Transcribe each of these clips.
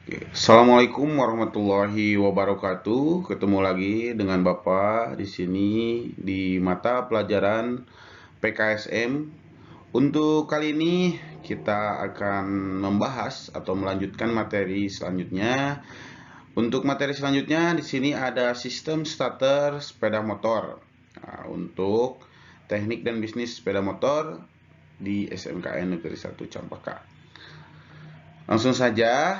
Assalamualaikum warahmatullahi wabarakatuh. Ketemu lagi dengan Bapak di sini di mata pelajaran PKSM. Untuk kali ini kita akan membahas atau melanjutkan materi selanjutnya. Untuk materi selanjutnya di sini ada sistem starter sepeda motor. Nah, untuk teknik dan bisnis sepeda motor di SMKN Negeri 1 Campaka. Langsung saja.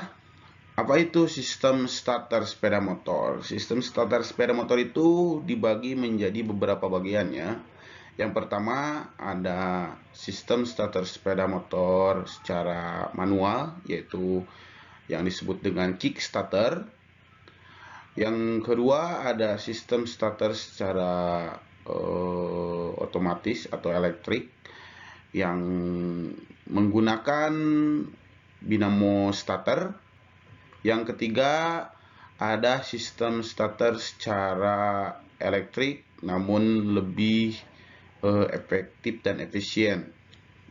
Apa itu sistem starter sepeda motor? Sistem starter sepeda motor itu dibagi menjadi beberapa bagian ya. Yang pertama ada sistem starter sepeda motor secara manual, yaitu yang disebut dengan kickstarter. Yang kedua ada sistem starter secara otomatis atau elektrik yang menggunakan dinamo starter. Yang ketiga, ada sistem starter secara elektrik namun lebih efektif dan efisien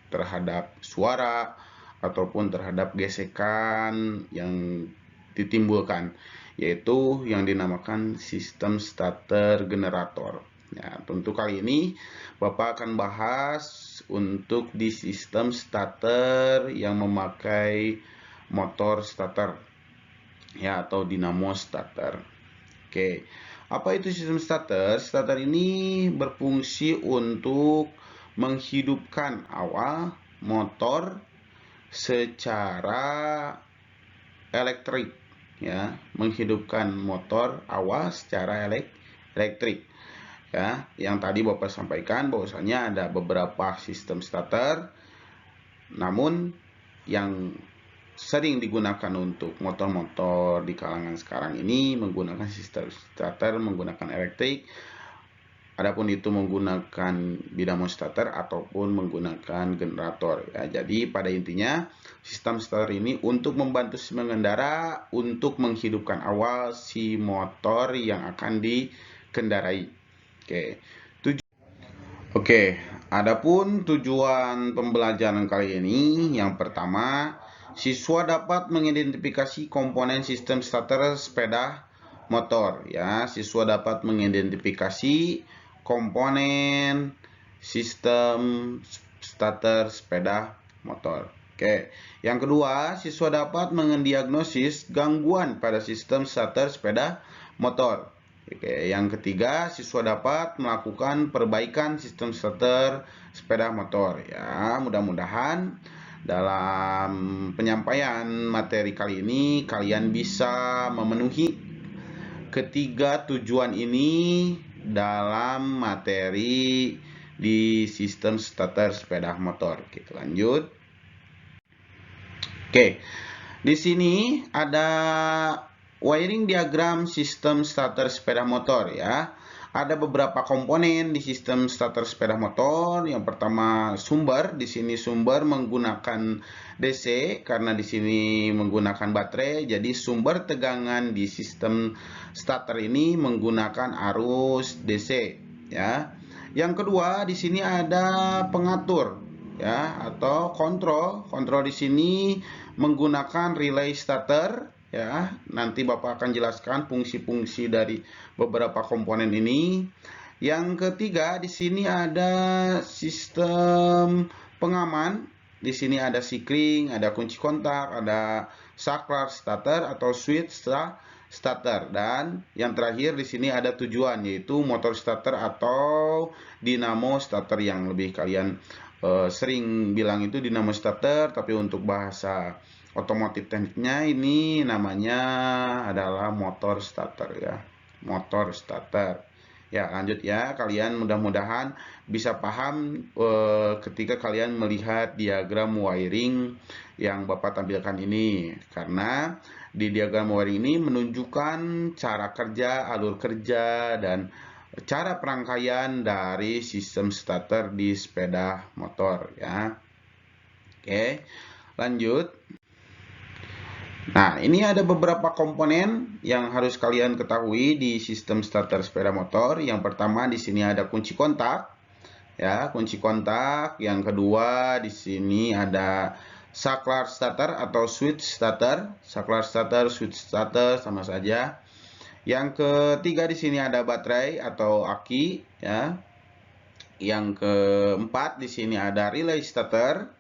terhadap suara ataupun terhadap gesekan yang ditimbulkan, yaitu yang dinamakan sistem starter generator. Ya, tentu kali ini Bapak akan bahas untuk di sistem starter yang memakai motor starter ya, atau dinamo starter. Oke, apa itu sistem starter? Starter ini berfungsi untuk menghidupkan awal motor secara elektrik ya, menghidupkan motor awal secara elektrik ya. Yang tadi Bapak sampaikan bahwasanya ada beberapa sistem starter, namun yang sering digunakan untuk motor-motor di kalangan sekarang ini menggunakan sistem starter menggunakan elektrik. Adapun itu menggunakan dinamo starter ataupun menggunakan generator ya. Jadi pada intinya sistem starter ini untuk membantu si pengendara untuk menghidupkan awal si motor yang akan dikendarai. Oke, adapun tujuan pembelajaran kali ini, yang pertama, siswa dapat mengidentifikasi komponen sistem starter sepeda motor ya. Siswa dapat mengidentifikasi komponen sistem starter sepeda motor. Oke. Yang kedua, siswa dapat mendiagnosis gangguan pada sistem starter sepeda motor. Oke, yang ketiga, siswa dapat melakukan perbaikan sistem starter sepeda motor ya. Mudah-mudahan dalam penyampaian materi kali ini kalian bisa memenuhi ketiga tujuan ini dalam materi di sistem starter sepeda motor. Kita lanjut. Oke. Di sini ada wiring diagram sistem starter sepeda motor ya. Ada beberapa komponen di sistem starter sepeda motor. Yang pertama sumber. Di sini sumber menggunakan DC karena di sini menggunakan baterai. Jadi sumber tegangan di sistem starter ini menggunakan arus DC ya. Yang kedua di sini ada pengatur ya atau kontrol. Kontrol di sini menggunakan relay starter ya. Nanti Bapak akan jelaskan fungsi-fungsi dari beberapa komponen ini. Yang ketiga di sini ada sistem pengaman. Di sini ada sikring, ada kunci kontak, ada saklar starter atau switch starter, dan yang terakhir di sini ada tujuan, yaitu motor starter atau dinamo starter. Yang lebih kalian sering bilang itu dinamo starter, tapi untuk bahasa otomotif tekniknya ini namanya adalah motor starter ya. Motor starter. Ya, lanjut ya. Kalian mudah-mudahan bisa paham ketika kalian melihat diagram wiring yang Bapak tampilkan ini. Karena di diagram wiring ini menunjukkan cara kerja, alur kerja, dan cara perangkaian dari sistem starter di sepeda motor ya. Oke, lanjut. Nah, ini ada beberapa komponen yang harus kalian ketahui di sistem starter sepeda motor. Yang pertama di sini ada kunci kontak ya, kunci kontak. Yang kedua di sini ada saklar starter atau switch starter. Saklar starter, switch starter sama saja. Yang ketiga di sini ada baterai atau aki, ya. Yang keempat di sini ada relay starter.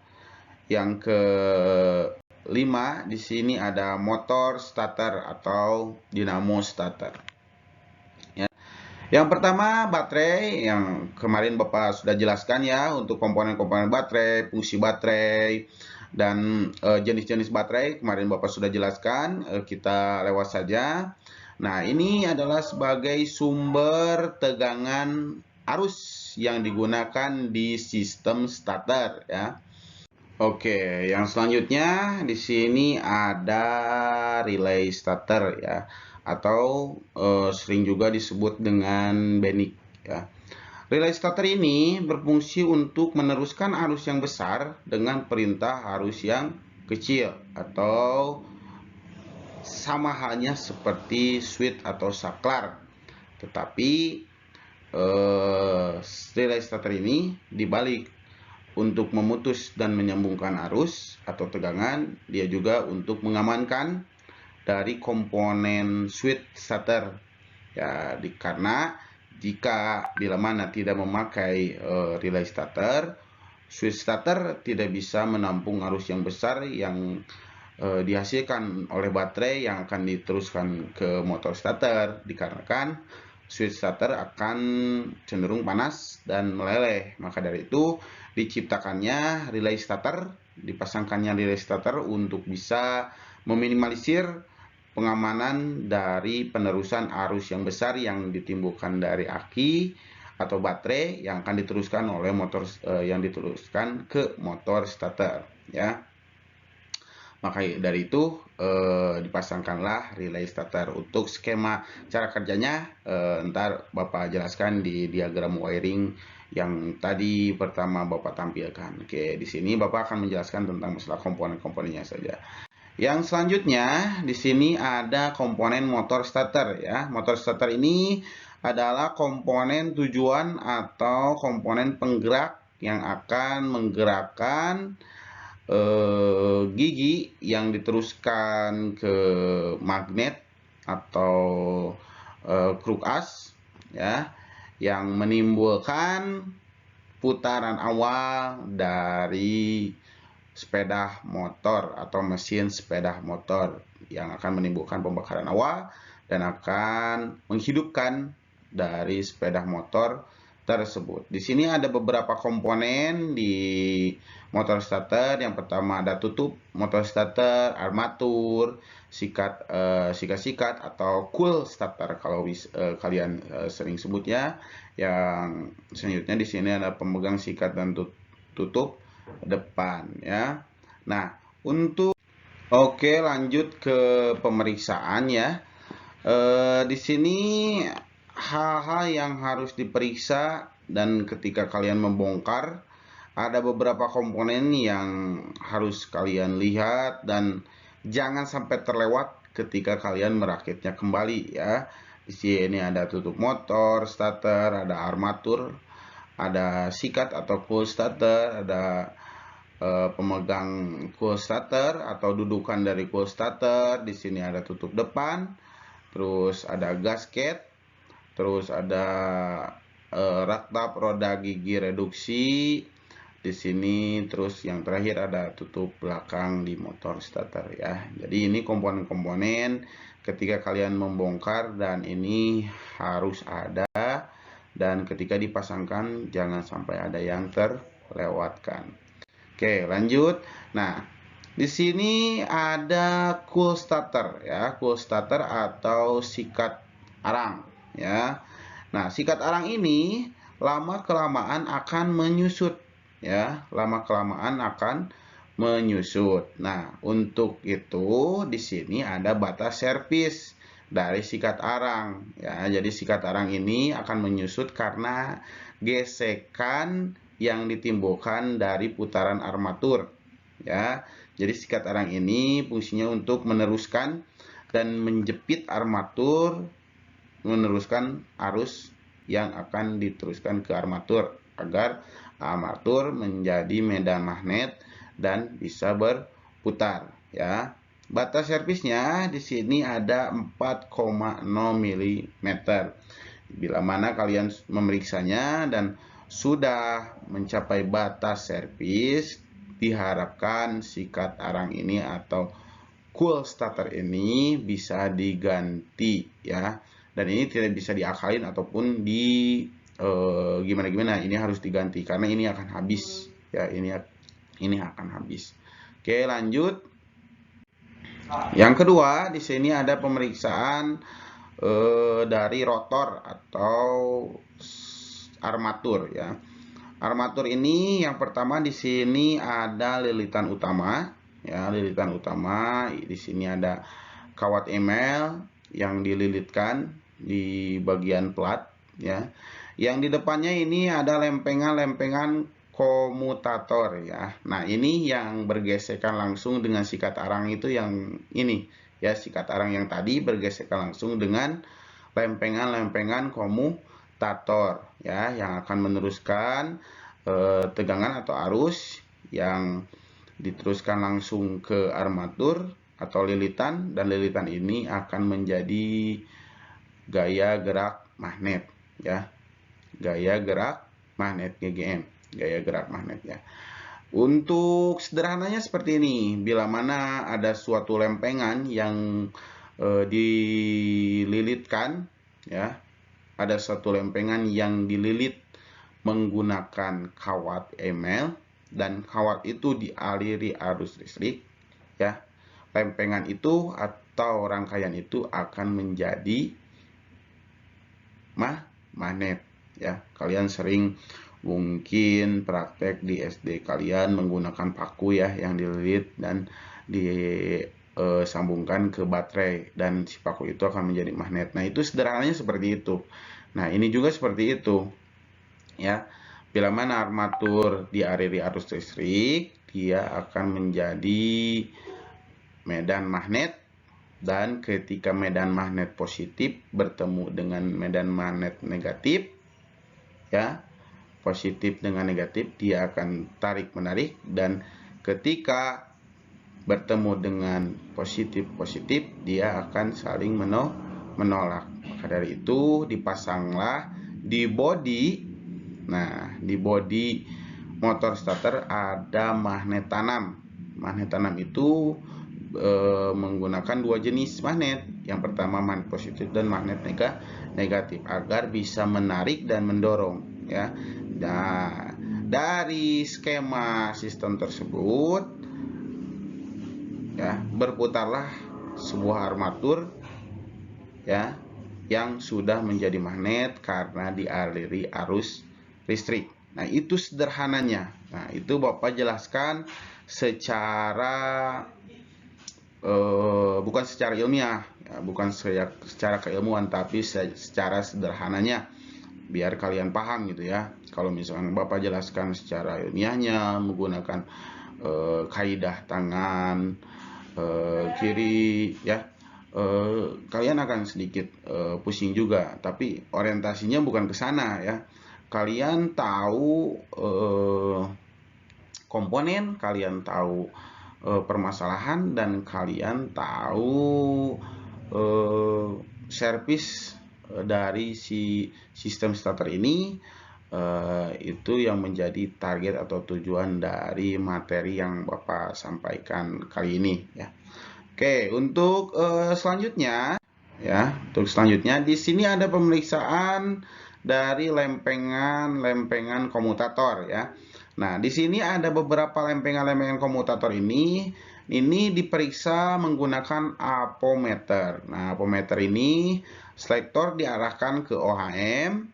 Yang kelima di sini ada motor starter atau dinamo starter. Ya. Yang pertama baterai, yang kemarin Bapak sudah jelaskan ya untuk komponen-komponen baterai, fungsi baterai, dan jenis-jenis baterai kemarin Bapak sudah jelaskan, kita lewat saja. Nah, ini adalah sebagai sumber tegangan arus yang digunakan di sistem starter ya. Oke, yang selanjutnya di sini ada relay starter ya, atau sering juga disebut dengan BENIK ya. Relay starter ini berfungsi untuk meneruskan arus yang besar dengan perintah arus yang kecil, atau sama halnya seperti switch atau saklar. Tetapi relay starter ini dibalik, untuk memutus dan menyambungkan arus atau tegangan, dia juga untuk mengamankan dari komponen switch starter ya, karena jika bila mana tidak memakai relay starter, switch starter tidak bisa menampung arus yang besar yang dihasilkan oleh baterai yang akan diteruskan ke motor starter, dikarenakan switch starter akan cenderung panas dan meleleh. Maka dari itu diciptakannya relay starter, dipasangkannya relay starter untuk bisa meminimalisir pengamanan dari penerusan arus yang besar yang ditimbulkan dari aki atau baterai yang akan diteruskan oleh motor yang diteruskan ke motor starter ya. Maka dari itu dipasangkanlah relay starter. Untuk skema cara kerjanya ntar Bapak jelaskan di diagram wiring yang tadi pertama Bapak tampilkan. Oke, di sini Bapak akan menjelaskan tentang masalah komponen-komponennya saja. Yang selanjutnya di sini ada komponen motor starter ya. Motor starter ini adalah komponen tujuan atau komponen penggerak yang akan menggerakkan gigi yang diteruskan ke magnet atau kruk as ya, yang menimbulkan putaran awal dari sepeda motor atau mesin sepeda motor yang akan menimbulkan pembakaran awal dan akan menghidupkan dari sepeda motor tersebut. Di sini ada beberapa komponen di motor starter. Yang pertama ada tutup motor starter, armatur, sikat atau cool starter kalau kalian sering sebutnya. Yang selanjutnya di sini ada pemegang sikat dan tutup depan ya. Nah, oke, lanjut ke pemeriksaan ya. Di sini hal-hal yang harus diperiksa dan ketika kalian membongkar, ada beberapa komponen yang harus kalian lihat dan jangan sampai terlewat ketika kalian merakitnya kembali ya. Di sini ada tutup motor starter, ada armatur, ada sikat atau cool starter, ada pemegang cool starter atau dudukan dari cool starter. Di sini ada tutup depan, terus ada gasket, terus ada raktap roda gigi reduksi di sini, terus yang terakhir ada tutup belakang di motor starter ya. Jadi ini komponen-komponen ketika kalian membongkar dan ini harus ada, dan ketika dipasangkan jangan sampai ada yang terlewatkan. Oke, lanjut. Nah, di sini ada cool starter ya, cool starter atau sikat arang ya. Nah, sikat arang ini lama kelamaan akan menyusut ya, lama kelamaan akan menyusut. Nah, untuk itu di sini ada batas servis dari sikat arang ya. Jadi sikat arang ini akan menyusut karena gesekan yang ditimbulkan dari putaran armatur ya. Jadi sikat arang ini fungsinya untuk meneruskan dan menjepit armatur, meneruskan arus yang akan diteruskan ke armatur agar armatur menjadi medan magnet dan bisa berputar ya. Batas servisnya di sini ada 4,0 mm. Bila mana kalian memeriksanya dan sudah mencapai batas servis, diharapkan sikat arang ini atau cool starter ini bisa diganti ya. Dan ini tidak bisa diakalin ataupun di gimana-gimana, ini harus diganti karena ini akan habis ya, ini akan habis. Oke, lanjut. Yang kedua, di sini ada pemeriksaan dari rotor atau armatur ya. Armatur ini yang pertama di sini ada lilitan utama ya, lilitan utama. Di sini ada kawat email yang dililitkan di bagian plat ya. Yang di depannya ini ada lempengan-lempengan komutator ya. Nah, ini yang bergesekan langsung dengan sikat arang itu yang ini ya, sikat arang yang tadi bergesekan langsung dengan lempengan-lempengan komutator ya, yang akan meneruskan tegangan atau arus yang diteruskan langsung ke armatur atau lilitan, dan lilitan ini akan menjadi gaya gerak magnet ya. Gaya gerak magnet GGM, gaya gerak magnet ya. Untuk sederhananya seperti ini, bila mana ada suatu lempengan yang dililitkan ya, ada suatu lempengan yang dililit menggunakan kawat email dan kawat itu dialiri arus listrik ya, lempengan itu atau rangkaian itu akan menjadi magnet ya. Kalian sering mungkin praktek di SD kalian menggunakan paku ya yang dililit dan disambungkan ke baterai, dan si paku itu akan menjadi magnet. Nah, itu sederhananya seperti itu. Nah, ini juga seperti itu ya. Bila mana armatur dialiri arus listrik, dia akan menjadi medan magnet, dan ketika medan magnet positif bertemu dengan medan magnet negatif ya, positif dengan negatif, dia akan tarik menarik, dan ketika bertemu dengan positif dia akan saling menolak. Maka dari itu dipasanglah di bodi. Nah, di bodi motor starter ada magnet tanam. Magnet tanam itu menggunakan dua jenis magnet. Yang pertama magnet positif dan magnet negatif, agar bisa menarik dan mendorong ya. Nah, dari skema sistem tersebut ya, berputarlah sebuah armatur ya yang sudah menjadi magnet karena dialiri arus listrik. Nah, itu sederhananya. Nah, itu Bapak jelaskan secara bukan secara ilmiah ya, bukan secara keilmuan, tapi secara sederhananya biar kalian paham gitu ya. Kalau misalkan Bapak jelaskan secara ilmiahnya menggunakan kaidah tangan kiri ya, kalian akan sedikit pusing juga, tapi orientasinya bukan ke sana ya. Kalian tahu komponen, kalian tahu permasalahan, dan kalian tahu servis dari si sistem starter ini. Itu yang menjadi target atau tujuan dari materi yang Bapak sampaikan kali ini ya. Oke, untuk selanjutnya ya, untuk selanjutnya di sini ada pemeriksaan dari lempengan komutator ya. Nah, di sini ada beberapa lempengan komutator ini diperiksa menggunakan apometer. Nah, apometer ini selektor diarahkan ke OHM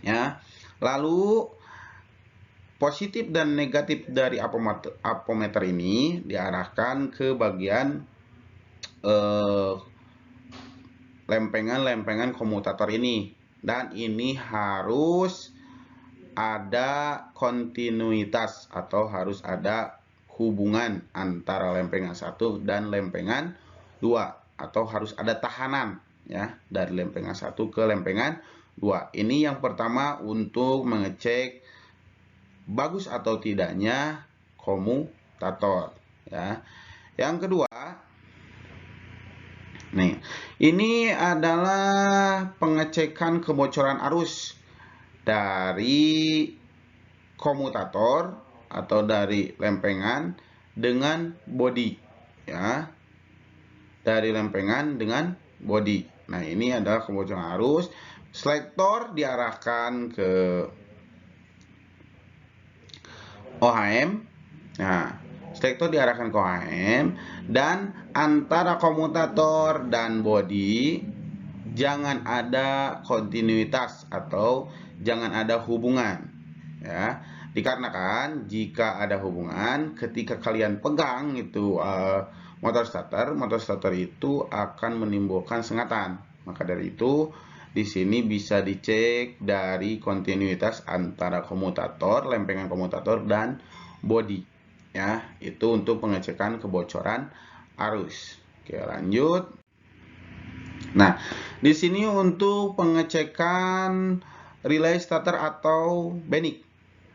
ya. Lalu positif dan negatif dari apometer ini diarahkan ke bagian lempengan komutator ini, dan ini harus ada kontinuitas atau harus ada hubungan antara lempengan 1 dan lempengan 2, atau harus ada tahanan ya dari lempengan 1 ke lempengan 2. Ini yang pertama untuk mengecek bagus atau tidaknya komutator ya. Yang kedua, nih, ini adalah pengecekan kebocoran arus dari komutator atau dari lempengan dengan bodi ya. Dari lempengan dengan bodi. Nah, ini adalah kebocoran arus. Selektor diarahkan ke OHM. Nah, selektor diarahkan ke OHM dan antara komutator dan bodi jangan ada kontinuitas atau jangan ada hubungan ya. Dikarenakan jika ada hubungan ketika kalian pegang itu motor starter itu akan menimbulkan sengatan. Maka dari itu di sini bisa dicek dari kontinuitas antara komutator, lempengan komutator dan bodi ya. Itu untuk pengecekan kebocoran arus. Oke, lanjut. Nah, di sini untuk pengecekan relay starter atau BENIK.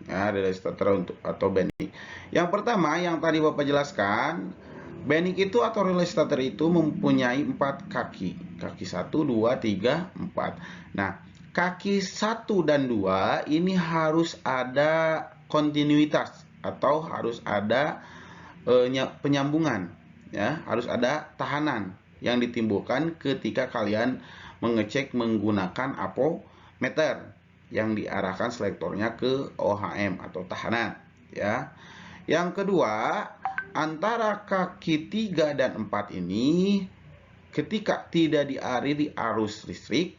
Ya, relay starter atau BENIK. Yang pertama yang tadi Bapak jelaskan, BENIK itu atau relay starter itu mempunyai 4 kaki. Kaki 1, 2, 3, 4. Nah, kaki 1 dan 2 ini harus ada kontinuitas atau harus ada penyambungan ya, harus ada tahanan yang ditimbulkan ketika kalian mengecek menggunakan apometer yang diarahkan selektornya ke OHM atau tahanan ya. Yang kedua, antara kaki 3 dan 4 ini ketika tidak dialiri arus listrik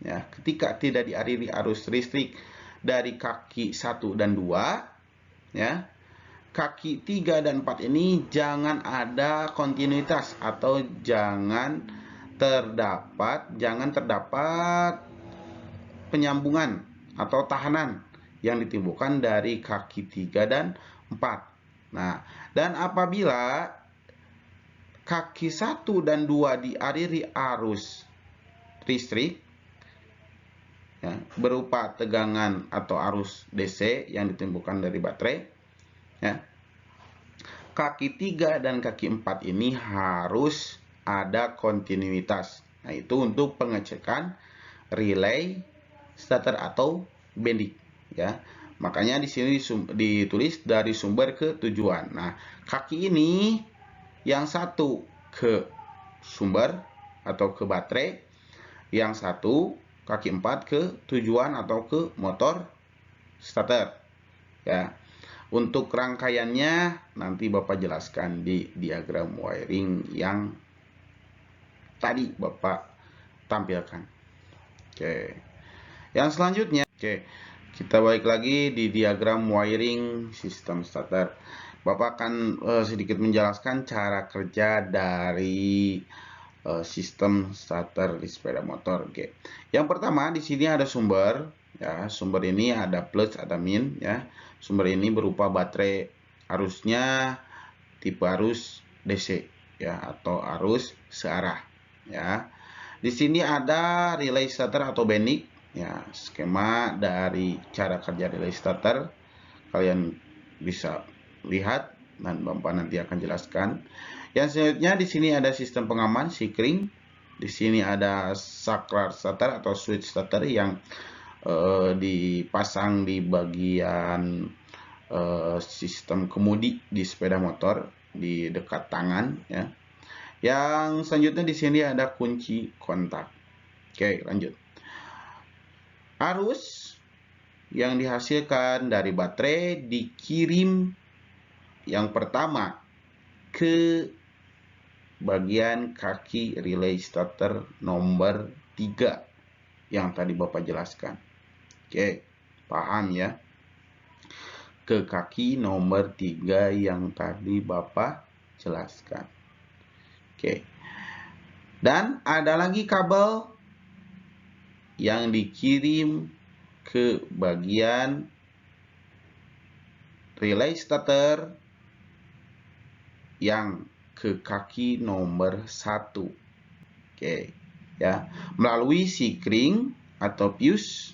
ya, ketika tidak dialiri arus listrik dari kaki 1 dan 2 ya, kaki 3 dan 4 ini jangan ada kontinuitas atau jangan terdapat penyambungan atau tahanan yang ditimbulkan dari kaki 3 dan 4. Nah, dan apabila kaki 1 dan 2 dialiri arus listrik ya, berupa tegangan atau arus DC yang ditimbulkan dari baterai ya, kaki 3 dan kaki 4 ini harus ada kontinuitas. Nah, itu untuk pengecekan relay starter atau BENIK ya. Makanya di sini ditulis dari sumber ke tujuan. Nah, kaki ini yang satu ke sumber atau ke baterai, yang satu kaki 4 ke tujuan atau ke motor starter ya. Untuk rangkaiannya nanti Bapak jelaskan di diagram wiring yang tadi Bapak tampilkan. Oke. Yang selanjutnya, oke, kita balik lagi di diagram wiring sistem starter. Bapak akan sedikit menjelaskan cara kerja dari sistem starter di sepeda motor. Oke. Yang pertama di sini ada sumber ya. Sumber ini ada plus, ada min ya. Sumber ini berupa baterai, arusnya tipe arus DC ya atau arus searah ya. Di sini ada relay starter atau BENIK ya. Skema dari cara kerja relay starter kalian bisa lihat dan Bapak nanti akan jelaskan. Yang selanjutnya di sini ada sistem pengaman sikring. Di sini ada saklar starter atau switch starter yang dipasang di bagian sistem kemudi di sepeda motor di dekat tangan ya. Yang selanjutnya di sini ada kunci kontak. Oke, lanjut. Arus yang dihasilkan dari baterai dikirim yang pertama ke bagian kaki relay starter nomor 3 yang tadi Bapak jelaskan. Oke, paham ya? Ke kaki nomor 3 yang tadi Bapak jelaskan. Oke. Dan ada lagi kabel yang dikirim ke bagian relay starter yang ke kaki nomor 1. Oke, ya. Melalui sikring atau fuse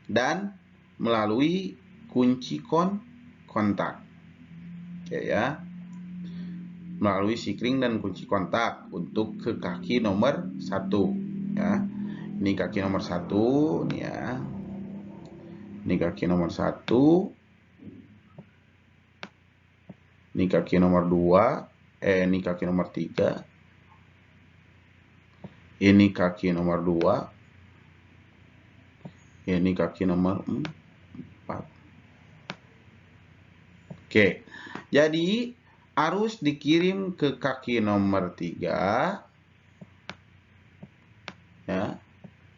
dan melalui kunci kontak. ya, melalui sikring dan kunci kontak untuk ke kaki nomor 1 ya. Ini kaki nomor 1 nih ya. Ini kaki nomor 1. Ini kaki nomor 2. Ini kaki nomor 3. Ini kaki nomor 2. Ini kaki nomor 4. Oke. Jadi arus dikirim ke kaki nomor 3 ya,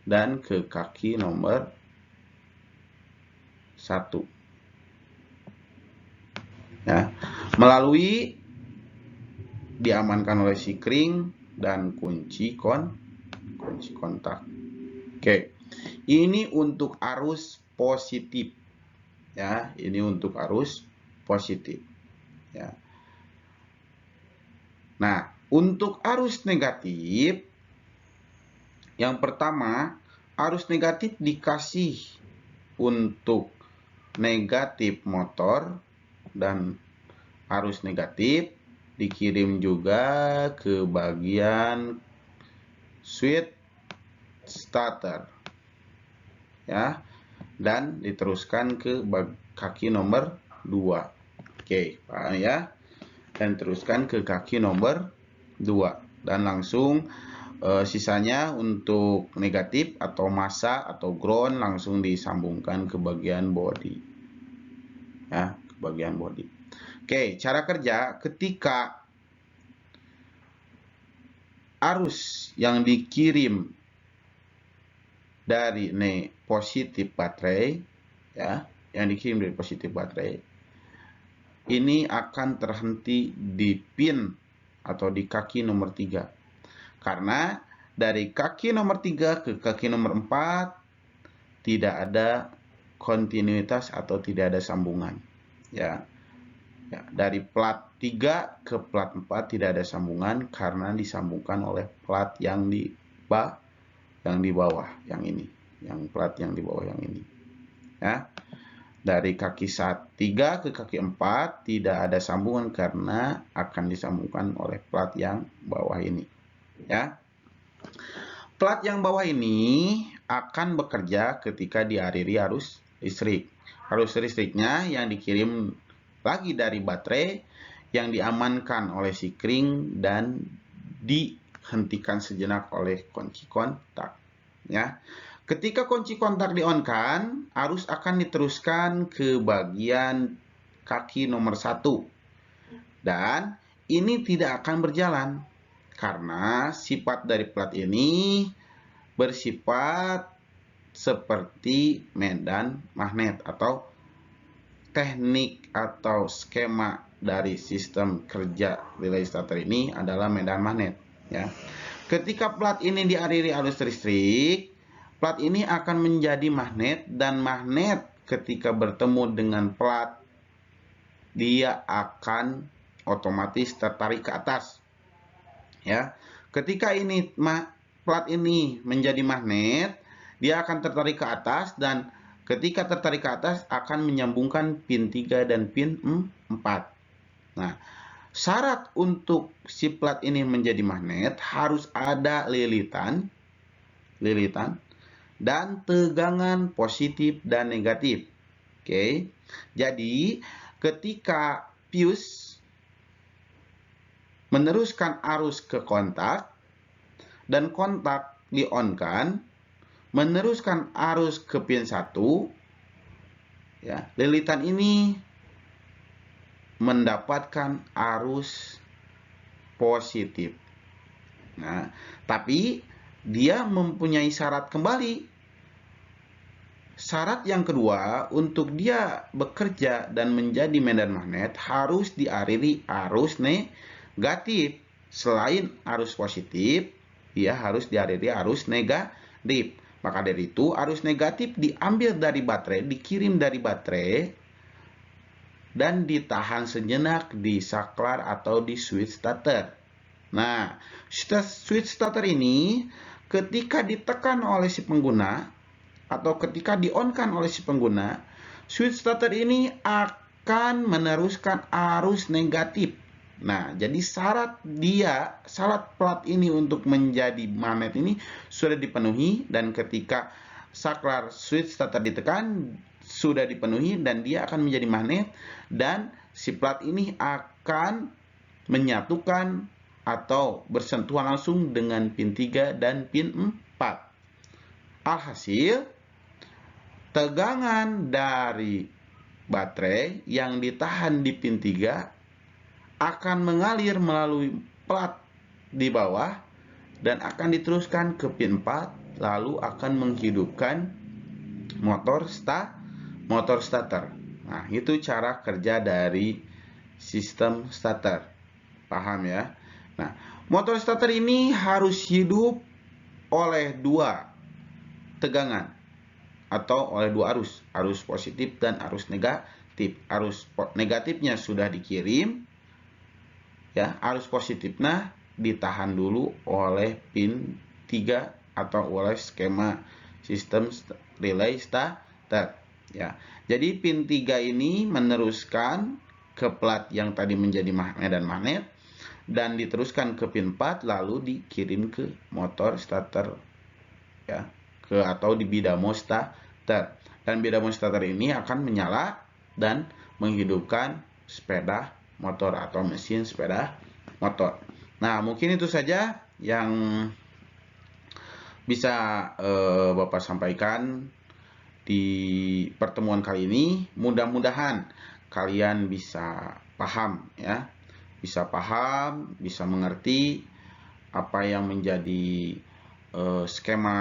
dan ke kaki nomor 1 ya, melalui diamankan oleh sikring dan kunci kontak. Oke. Ini untuk arus positif ya, ini untuk arus positif ya. Nah, untuk arus negatif, yang pertama, arus negatif dikasih untuk negatif motor, dan arus negatif dikirim juga ke bagian switch starter ya, dan diteruskan ke kaki nomor 2. Oke, paham ya? Dan teruskan ke kaki nomor 2 dan langsung sisanya untuk negatif atau massa atau ground langsung disambungkan ke bagian body ya, ke bagian body. Oke, cara kerja ketika arus yang dikirim dari positif baterai ya, yang dikirim dari positif baterai ini akan terhenti di pin atau di kaki nomor 3. Karena dari kaki nomor 3 ke kaki nomor 4 tidak ada kontinuitas atau tidak ada sambungan. Ya, dari plat 3 ke plat 4 tidak ada sambungan karena disambungkan oleh plat yang di bawah yang ini. Yang plat yang di bawah yang ini. Ya. Dari kaki 3 ke kaki 4 tidak ada sambungan karena akan disambungkan oleh plat yang bawah ini. Ya. Plat yang bawah ini akan bekerja ketika dialiri arus listrik. Arus listriknya yang dikirim lagi dari baterai yang diamankan oleh sikring dan dihentikan sejenak oleh kunci kontak. Ya. Ketika kunci kontak di-on-kan, arus akan diteruskan ke bagian kaki nomor 1. Dan ini tidak akan berjalan karena sifat dari plat ini bersifat seperti medan magnet atau teknik atau skema dari sistem kerja relay starter ini adalah medan magnet ya. Ketika plat ini dialiri arus listrik, plat ini akan menjadi magnet dan magnet ketika bertemu dengan plat dia akan otomatis tertarik ke atas. Ya. Ketika ini plat ini menjadi magnet, dia akan tertarik ke atas dan ketika tertarik ke atas akan menyambungkan pin 3 dan pin 4. Nah, syarat untuk si plat ini menjadi magnet harus ada lilitan dan tegangan positif dan negatif. Oke. Jadi, ketika fuse meneruskan arus ke kontak dan kontak di-on-kan, meneruskan arus ke pin 1, ya, lilitan ini mendapatkan arus positif. Nah, tapi dia mempunyai syarat kembali. Syarat yang kedua, untuk dia bekerja dan menjadi medan magnet harus dialiri arus negatif. Selain arus positif, dia harus dialiri arus negatif. Maka dari itu, arus negatif diambil dari baterai, dikirim dari baterai, dan ditahan sejenak di saklar atau di switch starter. Nah, switch starter ini ketika ditekan oleh si pengguna atau ketika di-on-kan oleh si pengguna, switch starter ini akan meneruskan arus negatif. Nah, jadi syarat plat ini untuk menjadi magnet ini sudah dipenuhi, dan ketika saklar switch starter ditekan sudah dipenuhi dan dia akan menjadi magnet, dan si plat ini akan menyatukan atau bersentuhan langsung dengan pin 3 dan pin 4. Alhasil, tegangan dari baterai yang ditahan di pin 3 akan mengalir melalui plat di bawah dan akan diteruskan ke pin 4, lalu akan menghidupkan motor starter. Nah, itu cara kerja dari sistem starter. Paham ya? Nah, motor starter ini harus hidup oleh dua tegangan atau oleh dua arus positif dan arus negatif. Arus negatifnya sudah dikirim, ya, arus positifnya ditahan dulu oleh pin 3 atau oleh skema sistem relay starter, ya. Jadi pin 3 ini meneruskan ke plat yang tadi menjadi magnet dan diteruskan ke pin 4 lalu dikirim ke motor starter, ya, atau di bidamo starter. Dan bidamo starter ini akan menyala dan menghidupkan sepeda motor atau mesin sepeda motor. Nah, mungkin itu saja yang bisa Bapak sampaikan di pertemuan kali ini. Mudah-mudahan kalian bisa paham, ya. Bisa paham, bisa mengerti apa yang menjadi skema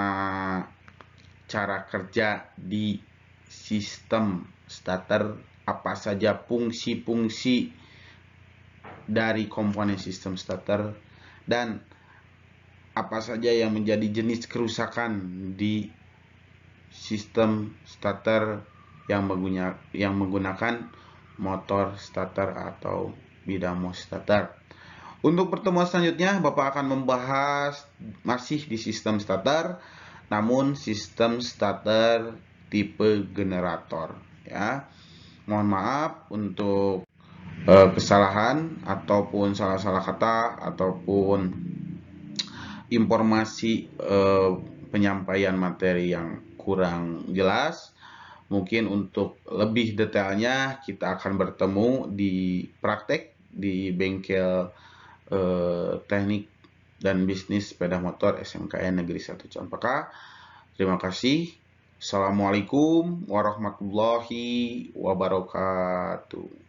cara kerja di sistem starter, apa saja fungsi-fungsi dari komponen sistem starter, dan apa saja yang menjadi jenis kerusakan di sistem starter yang menggunakan motor starter atau bidamo starter. Untuk pertemuan selanjutnya, Bapak akan membahas masih di sistem starter, namun sistem starter tipe generator, ya. Mohon maaf untuk kesalahan ataupun salah-salah kata ataupun informasi penyampaian materi yang kurang jelas. Mungkin untuk lebih detailnya kita akan bertemu di praktek di bengkel teknik dan bisnis sepeda motor SMKN Negeri 1 Cempaka. Terima kasih. Assalamualaikum warahmatullahi wabarakatuh.